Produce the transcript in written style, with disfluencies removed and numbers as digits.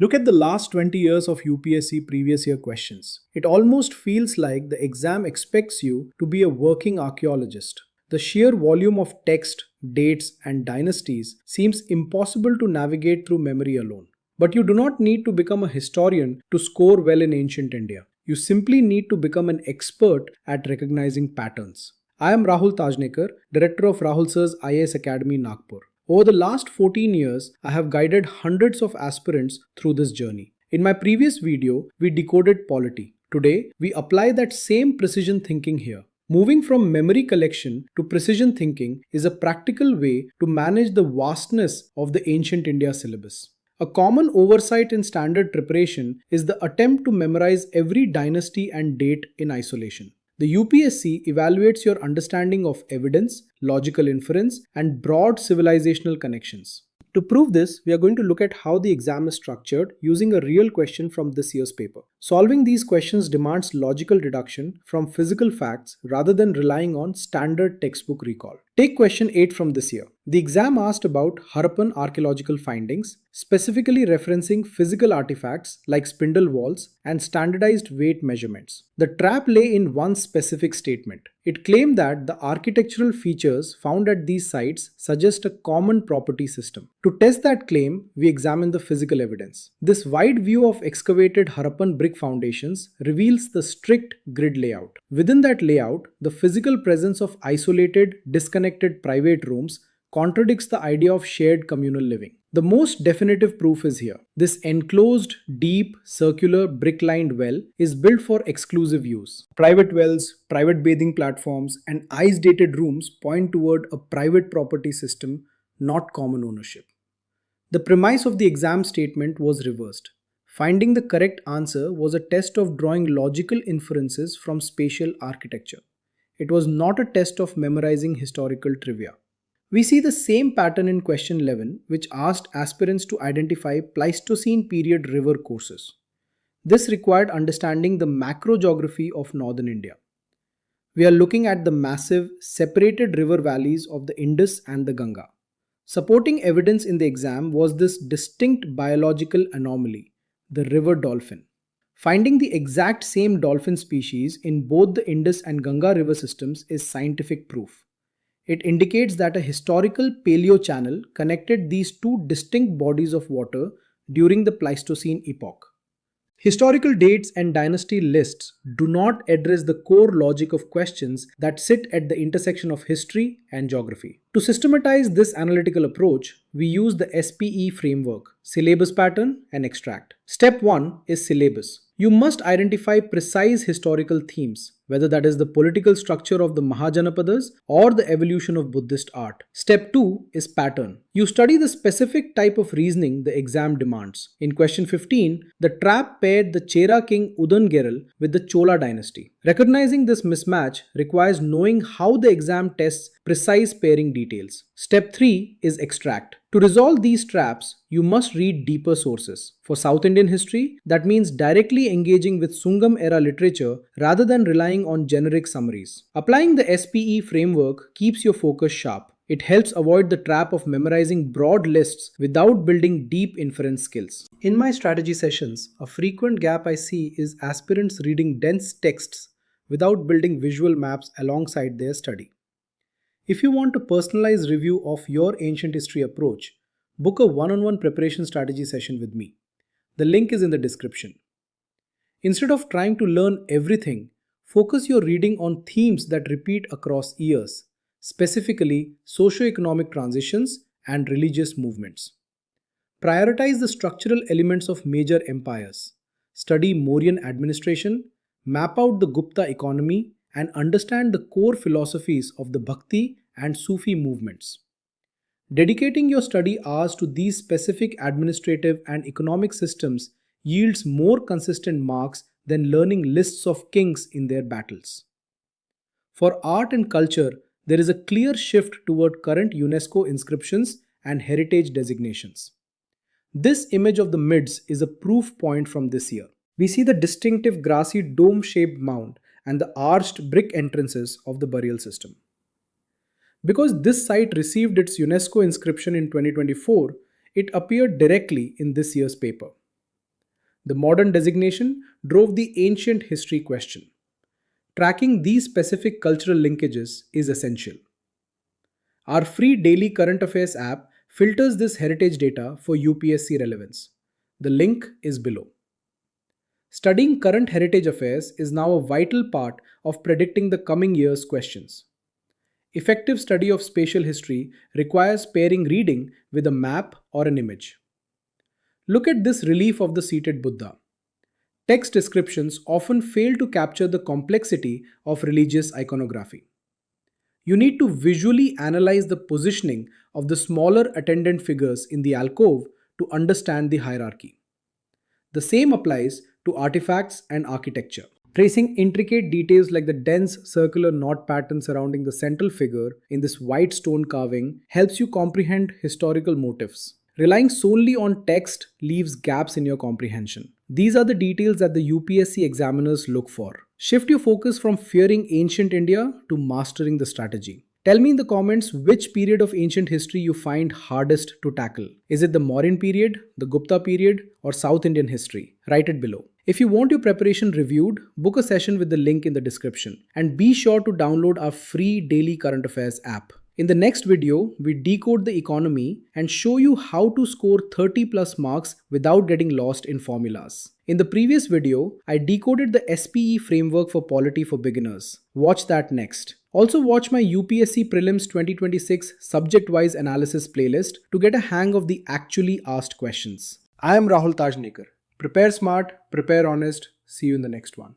Look at the last 20 years of UPSC previous year questions. It almost feels like the exam expects you to be a working archaeologist. The sheer volume of text, dates, and dynasties seems impossible to navigate through memory alone. But you do not need to become a historian to score well in ancient India. You simply need to become an expert at recognizing patterns. I am Rahul Tajnekar, Director of Rahul Sir's IAS Academy, Nagpur. Over the last 14 years, I have guided hundreds of aspirants through this journey. In my previous video, we decoded polity. Today, we apply that same precision thinking here. Moving from memory collection to precision thinking is a practical way to manage the vastness of the ancient India syllabus. A common oversight in standard preparation is the attempt to memorize every dynasty and date in isolation. The UPSC evaluates your understanding of evidence, logical inference, and broad civilizational connections. To prove this, we are going to look at how the exam is structured using a real question from this year's paper. Solving these questions demands logical deduction from physical facts rather than relying on standard textbook recall. Take question 8 from this year. The exam asked about Harappan archaeological findings, specifically referencing physical artifacts like spindle walls and standardized weight measurements. The trap lay in one specific statement. It claimed that the architectural features found at these sites suggest a common property system. To test that claim, we examine the physical evidence. This wide view of excavated Harappan brick foundations reveals the strict grid layout. Within that layout, the physical presence of isolated, disconnected private rooms contradicts the idea of shared communal living. The most definitive proof is here. This enclosed, deep, circular, brick-lined well is built for exclusive use. Private wells, private bathing platforms, and ice-dated rooms point toward a private property system, not common ownership. The premise of the exam statement was reversed. Finding the correct answer was a test of drawing logical inferences from spatial architecture. It was not a test of memorizing historical trivia. We see the same pattern in question 11, which asked aspirants to identify Pleistocene period river courses. This required understanding the macro geography of northern India. We are looking at the massive, separated river valleys of the Indus and the Ganga. Supporting evidence in the exam was this distinct biological anomaly, the river dolphin. Finding the exact same dolphin species in both the Indus and Ganga river systems is scientific proof. It indicates that a historical paleo channel connected these two distinct bodies of water during the Pleistocene epoch. Historical dates and dynasty lists do not address the core logic of questions that sit at the intersection of history and geography. To systematize this analytical approach, we use the SPE Framework, Syllabus Pattern, and Extract. Step 1 is Syllabus. You must identify precise historical themes, whether that is the political structure of the Mahajanapadas or the evolution of Buddhist art. Step 2 is Pattern. You study the specific type of reasoning the exam demands. In question 15, the trap paired the Chera king Udangeral with the Chola dynasty. Recognizing this mismatch requires knowing how the exam tests precise pairing details. Step 3 is Extract. To resolve these traps, you must read deeper sources. For South Indian history, that means directly engaging with Sangam era literature rather than relying on generic summaries. Applying the SPE framework keeps your focus sharp. It helps avoid the trap of memorizing broad lists without building deep inference skills. In my strategy sessions, a frequent gap I see is aspirants reading dense texts without building visual maps alongside their study. If you want a personalized review of your ancient history approach, book a one-on-one preparation strategy session with me. The link is in the description. Instead of trying to learn everything, focus your reading on themes that repeat across years, specifically socio-economic transitions and religious movements. Prioritize the structural elements of major empires. Study Mauryan Administration, map out the Gupta economy, and understand the core philosophies of the Bhakti and Sufi movements. Dedicating your study hours to these specific administrative and economic systems yields more consistent marks than learning lists of kings in their battles. For art and culture, there is a clear shift toward current UNESCO inscriptions and heritage designations. This image of the Mids is a proof point from this year. We see the distinctive grassy dome-shaped mound and the arched brick entrances of the burial system. Because this site received its UNESCO inscription in 2024, it appeared directly in this year's paper. The modern designation drove the ancient history question. Tracking these specific cultural linkages is essential. Our free daily current affairs app filters this heritage data for UPSC relevance. The link is below. Studying current heritage affairs is now a vital part of predicting the coming year's questions. Effective study of spatial history requires pairing reading with a map or an image. Look at this relief of the seated Buddha. Text descriptions often fail to capture the complexity of religious iconography. You need to visually analyze the positioning of the smaller attendant figures in the alcove to understand the hierarchy. The same applies to artifacts and architecture. Tracing intricate details like the dense circular knot pattern surrounding the central figure in this white stone carving helps you comprehend historical motifs. Relying solely on text leaves gaps in your comprehension. These are the details that the UPSC examiners look for. Shift your focus from fearing ancient India to mastering the strategy. Tell me in the comments which period of ancient history you find hardest to tackle. Is it the Mauryan period, the Gupta period, or South Indian history? Write it below. If you want your preparation reviewed, book a session with the link in the description. And be sure to download our free daily current affairs app. In the next video, we decode the economy and show you how to score 30 plus marks without getting lost in formulas. In the previous video, I decoded the SPE Framework for Polity for Beginners. Watch that next. Also watch my UPSC Prelims 2026 subject-wise analysis playlist to get a hang of the actually asked questions. I am Rahul Tajnekar. Prepare smart, prepare honest. See you in the next one.